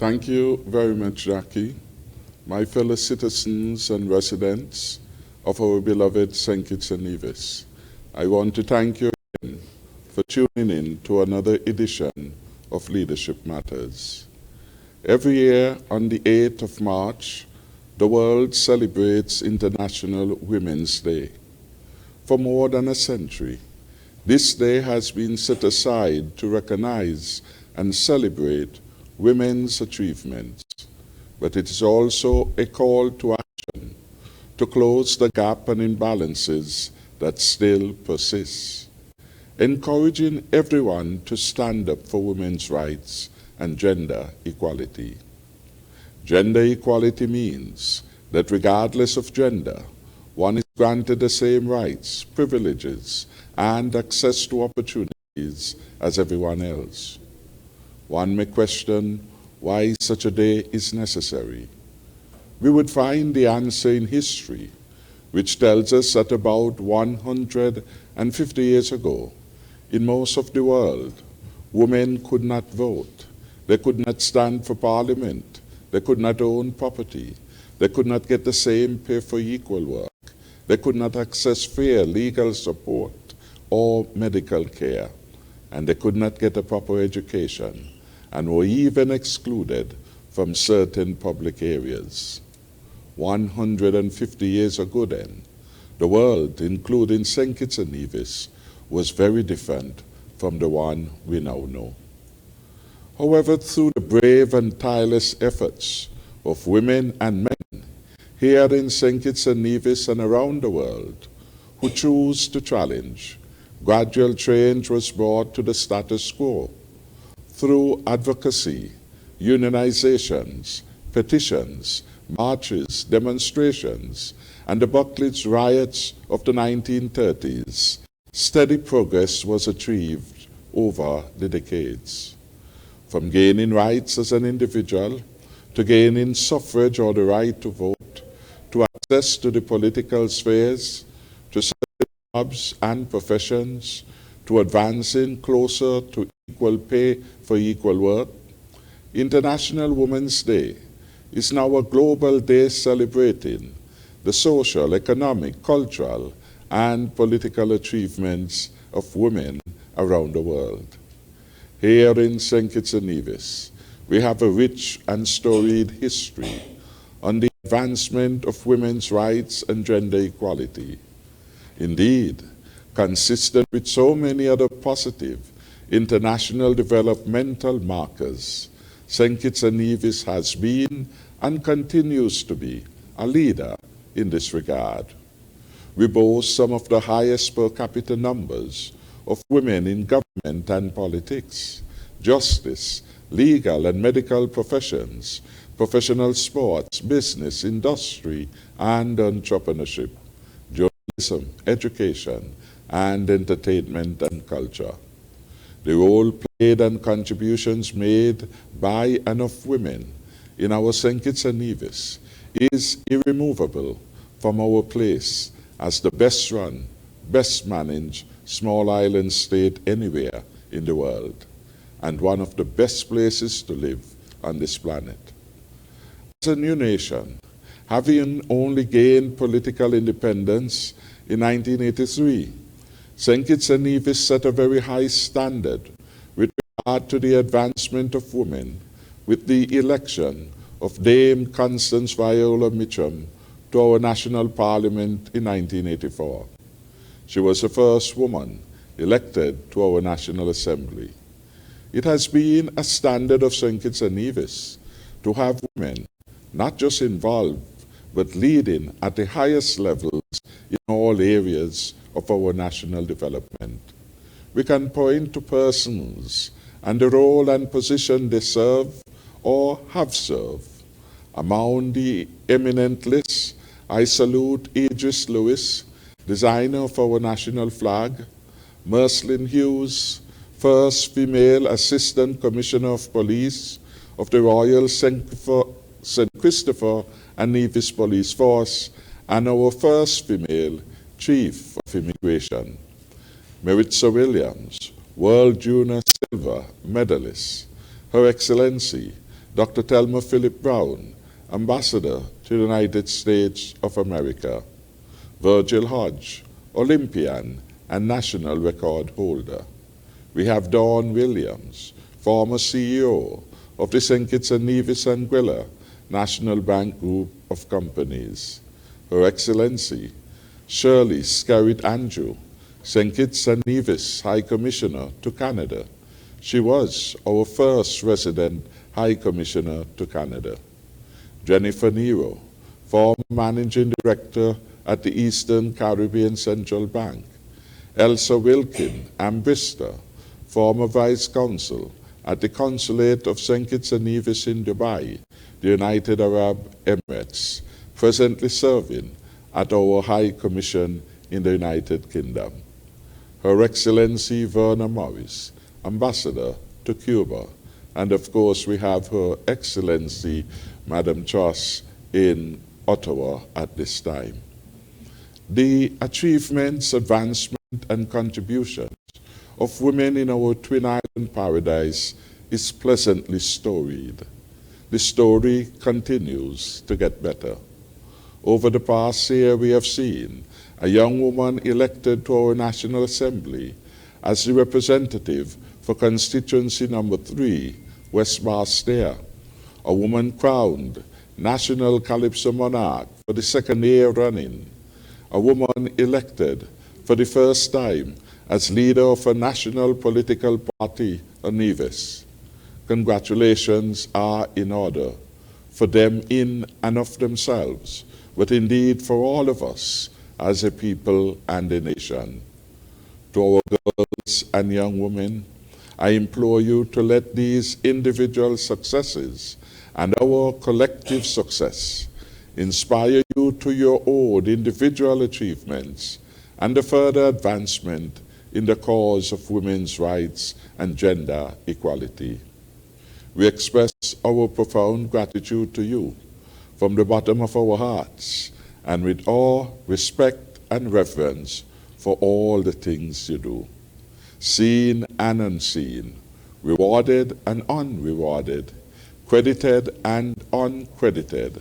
Thank you very much, Jackie. My fellow citizens and residents of our beloved St Kitts and Nevis, I want to thank you again for tuning in to another edition of Leadership Matters. Every year on the 8th of March, the world celebrates International Women's Day. For more than a century, this day has been set aside to recognize and celebrate women's achievements, but it is also a call to action to close the gap and imbalances that still persist, encouraging everyone to stand up for women's rights and gender equality. Gender equality means that regardless of gender, one is granted the same rights, privileges, and access to opportunities as everyone else. One may question why such a day is necessary. We would find the answer in history, which tells us that about 150 years ago, in most of the world, women could not vote. They could not stand for parliament. They could not own property. They could not get the same pay for equal work. They could not access fair legal support or medical care. And they could not get a proper education, and were even excluded from certain public areas. 150 years ago then, the world, including St Kitts and Nevis, was very different from the one we now know. However, through the brave and tireless efforts of women and men here in St Kitts and Nevis and around the world who choose to challenge, gradual change was brought to the status quo through advocacy, unionizations, petitions, marches, demonstrations, and the Buckledge riots of the 1930s. Steady progress was achieved over the decades. From gaining rights as an individual, to gaining suffrage or the right to vote, to access to the political spheres, to certain jobs and professions, to advancing closer to equal pay for equal work, International Women's Day is now a global day celebrating the social, economic, cultural, and political achievements of women around the world. Here in St Kitts and Nevis, we have a rich and storied history on the advancement of women's rights and gender equality. Indeed, consistent with so many other positive international developmental markers, St Kitts and Nevis has been and continues to be a leader in this regard. We boast some of the highest per capita numbers of women in government and politics, justice, legal and medical professions, professional sports, business, industry, and entrepreneurship, journalism, education, and entertainment and culture. The role played and contributions made by and of women in our St Kitts and Nevis is irremovable from our place as the best run, best managed small island state anywhere in the world, and one of the best places to live on this planet. As a new nation, having only gained political independence in 1983, St Kitts and Nevis set a very high standard with regard to the advancement of women with the election of Dame Constance Viola Mitchell to our national parliament in 1984. She was the first woman elected to our National Assembly. It has been a standard of St Kitts and Nevis to have women not just involved, but leading at the highest levels in all areas of our national development. We can point to persons and the role and position they serve or have served. Among the eminent list, I salute Idris Lewis, designer of our national flag, Mercelyn Hughes, first female Assistant Commissioner of Police of the Royal St. Christopher and Nevis Police Force, and our first female Chief of Immigration. Maritza Williams, World Junior Silver Medalist, Her Excellency, Dr. Thelma Philip Brown, Ambassador to the United States of America; Virgil Hodge, Olympian and national record holder. We have Dawn Williams, former CEO of the St Kitts and Nevis and Gwilla National Bank Group of Companies. Her Excellency Shirley Scarrett Andrew, St Kitts and Nevis High Commissioner to Canada. She was our first resident High Commissioner to Canada. Jennifer Nero, former Managing Director at the Eastern Caribbean Central Bank. Elsa Wilkin Ambrister, former Vice Consul at the Consulate of St Kitts and Nevis in Dubai, the United Arab Emirates, presently serving at our High Commission in the United Kingdom. Her Excellency Verna Morris, Ambassador to Cuba, and of course we have Her Excellency Madam Truss in Ottawa at this time. The achievements, advancement, and contributions of women in our Twin Island paradise is pleasantly storied. The story continues to get better. Over the past year, we have seen a young woman elected to our National Assembly as the representative for constituency number 3, West Barstow, a woman crowned National Calypso Monarch for the second year running, a woman elected for the first time as leader of a national political party in Nevis. Congratulations are in order for them in and of themselves, but indeed for all of us as a people and a nation. To our girls and young women, I implore you to let these individual successes and our collective success inspire you to your own individual achievements and the further advancement in the cause of women's rights and gender equality. We express our profound gratitude to you from the bottom of our hearts and with awe, respect, and reverence for all the things you do, seen and unseen, rewarded and unrewarded, credited and uncredited.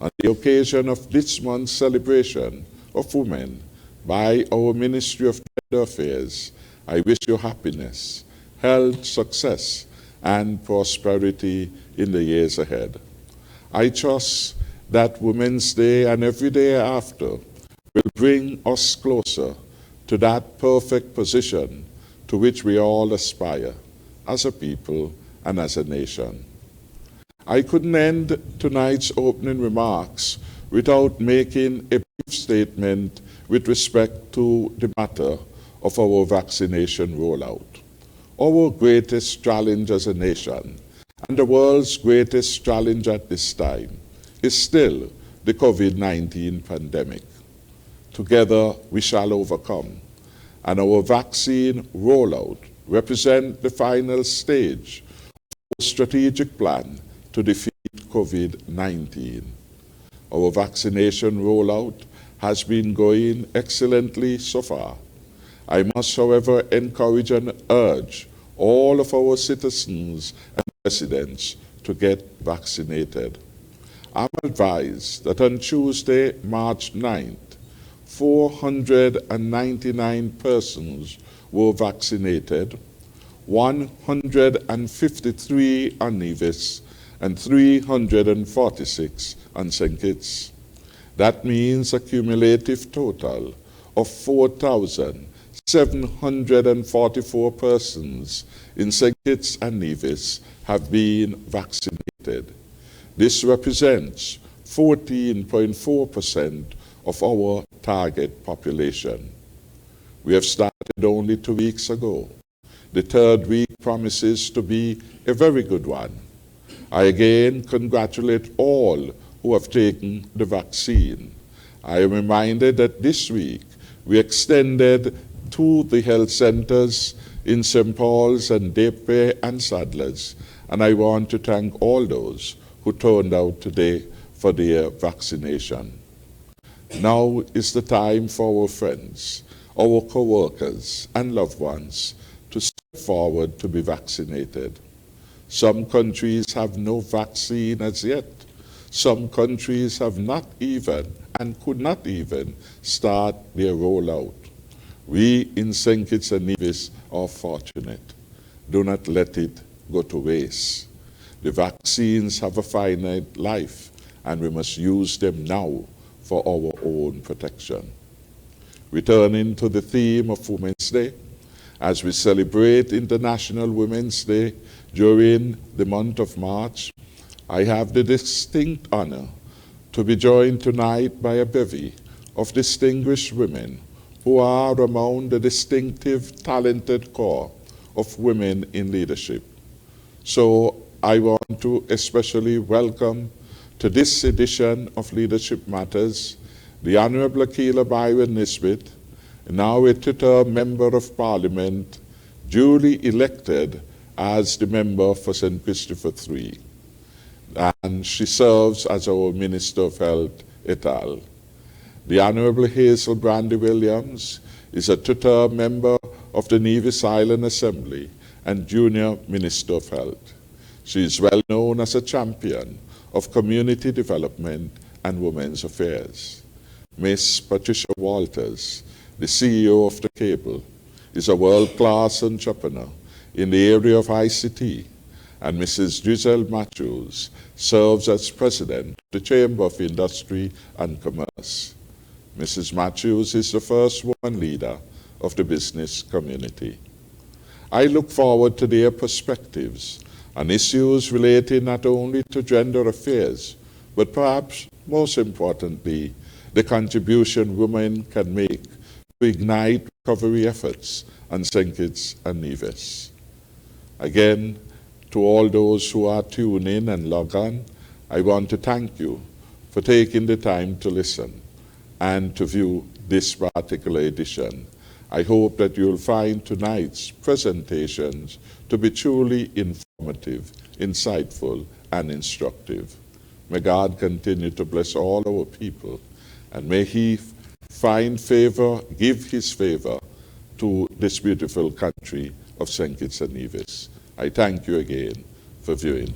On the occasion of this month's celebration of women by our Ministry of Gender Affairs, I wish you happiness, health, success, and prosperity in the years ahead. I trust that Women's Day and every day after will bring us closer to that perfect position to which we all aspire as a people and as a nation. I couldn't end tonight's opening remarks without making a brief statement with respect to the matter of our vaccination rollout. Our greatest challenge as a nation, and the world's greatest challenge at this time, is still the COVID-19 pandemic. Together we shall overcome, and our vaccine rollout represents the final stage of our strategic plan to defeat COVID-19. Our vaccination rollout has been going excellently so far. I must, however, encourage and urge all of our citizens and residents to get vaccinated. I'm advised that on Tuesday, March 9th, 499 persons were vaccinated, 153 on Nevis, and 346 on St Kitts. That means a cumulative total of 4,744 persons in St Kitts and Nevis have been vaccinated. This represents 14.4% of our target population. We have started only 2 weeks ago. The third week promises to be a very good one. I again congratulate all who have taken the vaccine. I am reminded that this week we extended to the health centers in St. Paul's and Depre and Sadler's, and I want to thank all those who turned out today for their vaccination. Now is the time for our friends, our co-workers and loved ones to step forward to be vaccinated. Some countries have no vaccine as yet. Some countries have not even and could not even start their rollout. We in St Kitts and Nevis are fortunate. Do not let it go to waste. The vaccines have a finite life, and we must use them now for our own protection. Returning to the theme of Women's Day, as we celebrate International Women's Day during the month of March, I have the distinct honor to be joined tonight by a bevy of distinguished women who are among the distinctive, talented core of women in leadership. So I want to especially welcome to this edition of Leadership Matters the Honorable Akila Byron Nisbet, now a two-term Member of Parliament, duly elected as the member for St. Christopher III. And she serves as our Minister of Health et al. The Honorable Hazel Brandy Williams is a two-term member of the Nevis Island Assembly and Junior Minister of Health. She is well known as a champion of community development and women's affairs. Miss Patricia Walters, the CEO of the Cable, is a world-class entrepreneur in the area of ICT, and Mrs. Giselle Matthews serves as President of the Chamber of Industry and Commerce. Mrs. Matthews is the first woman leader of the business community. I look forward to their perspectives on issues relating not only to gender affairs, but perhaps most importantly, the contribution women can make to ignite recovery efforts on St. Kitts and Nevis. Again, to all those who are tuned in and log on, I want to thank you for taking the time to listen and to view this particular edition. I hope that you'll find tonight's presentations to be truly informative, insightful, and instructive. May God continue to bless all our people, and may He find favor, give His favor to this beautiful country of St. Kitts and Nevis. I thank you again for viewing.